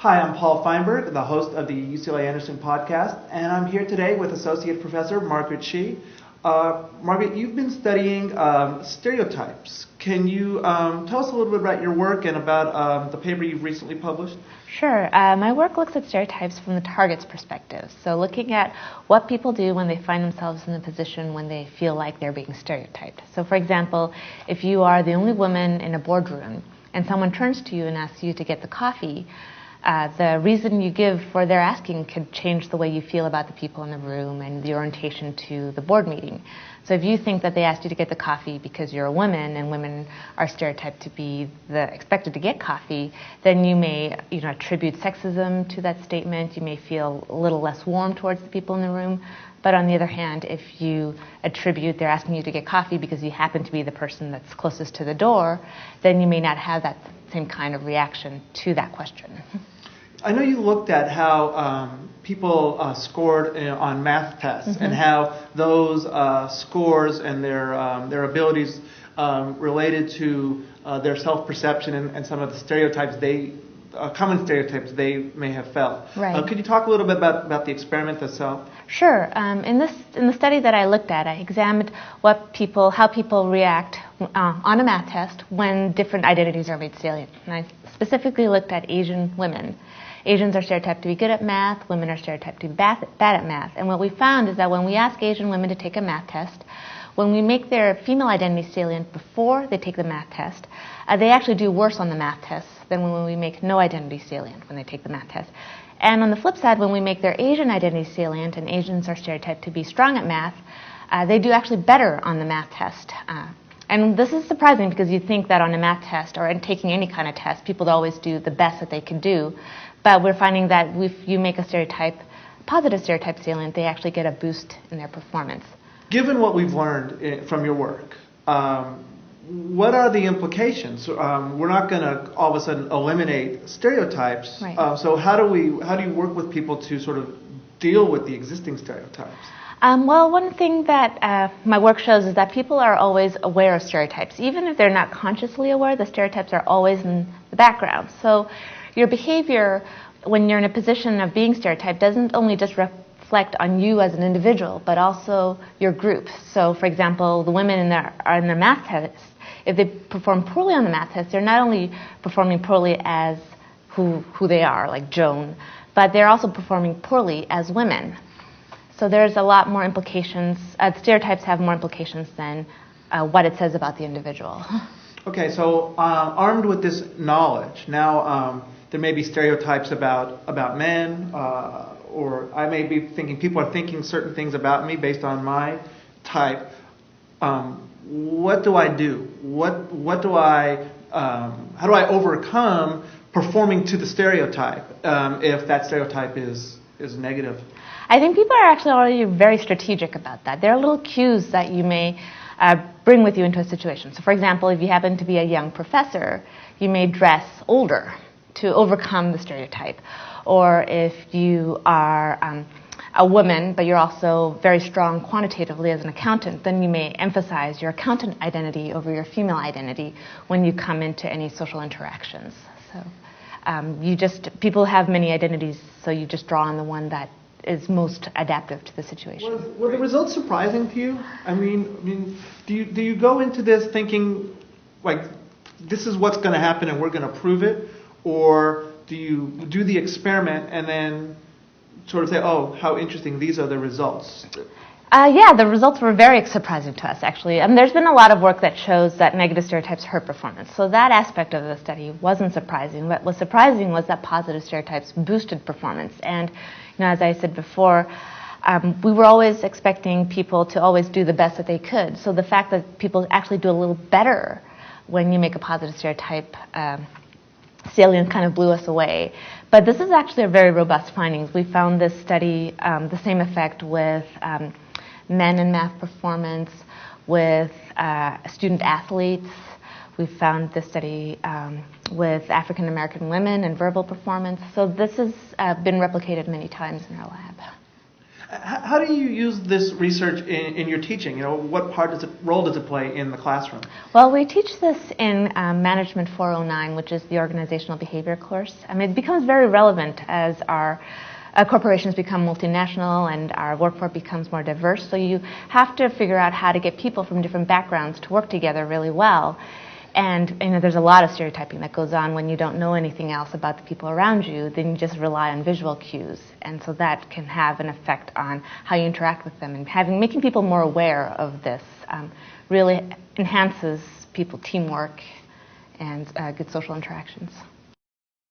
Hi, I'm Paul Feinberg, the host of the UCLA Anderson podcast, and I'm here today with Associate Professor Margaret Shih. Margaret, you've been studying stereotypes. Can you tell us a little bit about your work and about the paper you've recently published? Sure. My work looks at stereotypes from the target's perspective. So looking at what people do when they find themselves in a position when they feel like they're being stereotyped. So for example, if you are the only woman in a boardroom and someone turns to you and asks you to get the coffee, the reason you give for their asking could change the way you feel about the people in the room and the orientation to the board meeting. So if you think that they asked you to get the coffee because you're a woman and women are stereotyped to be expected to get coffee, then you may attribute sexism to that statement. You may feel a little less warm towards the people in the room. But on the other hand, if you attribute they're asking you to get coffee because you happen to be the person that's closest to the door, then you may not have that same kind of reaction to that question. I know you looked at how people scored on math tests and how those scores and their abilities related to their self-perception and some of the stereotypes common stereotypes they may have felt. Right. Could you talk a little bit about the experiment itself? Sure. In the study that I looked at, I examined how people react on a math test when different identities are made salient. And I specifically looked at Asian women. Asians are stereotyped to be good at math, women are stereotyped to be bad at math. And what we found is that when we ask Asian women to take a math test, when we make their female identity salient before they take the math test, they actually do worse on the math test than when we make no identity salient when they take the math test. And on the flip side, when we make their Asian identity salient and Asians are stereotyped to be strong at math, they do actually better on the math test. And this is surprising because you think that on a math test or in taking any kind of test, people always do the best that they can do. But we're finding that if you make a positive stereotype salient, they actually get a boost in their performance. Given what we've learned from your work, what are the implications? We're not going to all of a sudden eliminate stereotypes. Right. So how do you work with people to sort of deal with the existing stereotypes? Well, one thing that my work shows is that people are always aware of stereotypes. Even if they're not consciously aware, the stereotypes are always in the background. So your behavior when you're in a position of being stereotyped doesn't only just reflect on you as an individual, but also your group. So, for example, the women in their math tests, if they perform poorly on the math test, they're not only performing poorly as who they are, like Joan, but they're also performing poorly as women. So there's a lot more implications. Stereotypes have more implications than what it says about the individual. Okay, so armed with this knowledge, now there may be stereotypes about men, or I may be thinking people are thinking certain things about me based on my type. What do I do? How do I overcome performing to the stereotype if that stereotype is negative? I think people are actually already very strategic about that. There are little cues that you may bring with you into a situation. So for example, if you happen to be a young professor, you may dress older to overcome the stereotype. Or if you are a woman, but you're also very strong quantitatively as an accountant, then you may emphasize your accountant identity over your female identity when you come into any social interactions. So people have many identities, so you just draw on the one that is most adaptive to the situation. Were the results surprising to you? I mean, do you go into this thinking like this is what's going to happen and we're going to prove it, or do you do the experiment and then sort of say, oh, how interesting, these are the results? Yeah, the results were very surprising to us, actually. There's been a lot of work that shows that negative stereotypes hurt performance. So that aspect of the study wasn't surprising. What was surprising was that positive stereotypes boosted performance. And as I said before, we were always expecting people to always do the best that they could. So the fact that people actually do a little better when you make a positive stereotype salient kind of blew us away. But this is actually a very robust findings. We found this study, the same effect with men in math performance, with student athletes. We found this study with African American women and verbal performance. So this has been replicated many times in our lab. How do you use this research in your teaching? What role does it play in the classroom? Well, we teach this in Management 409, which is the organizational behavior course. It becomes very relevant as our corporations become multinational and our workforce becomes more diverse. So you have to figure out how to get people from different backgrounds to work together really well. And there's a lot of stereotyping that goes on when you don't know anything else about the people around you. Then you just rely on visual cues, and so that can have an effect on how you interact with them. And making people more aware of this really enhances people teamwork and good social interactions.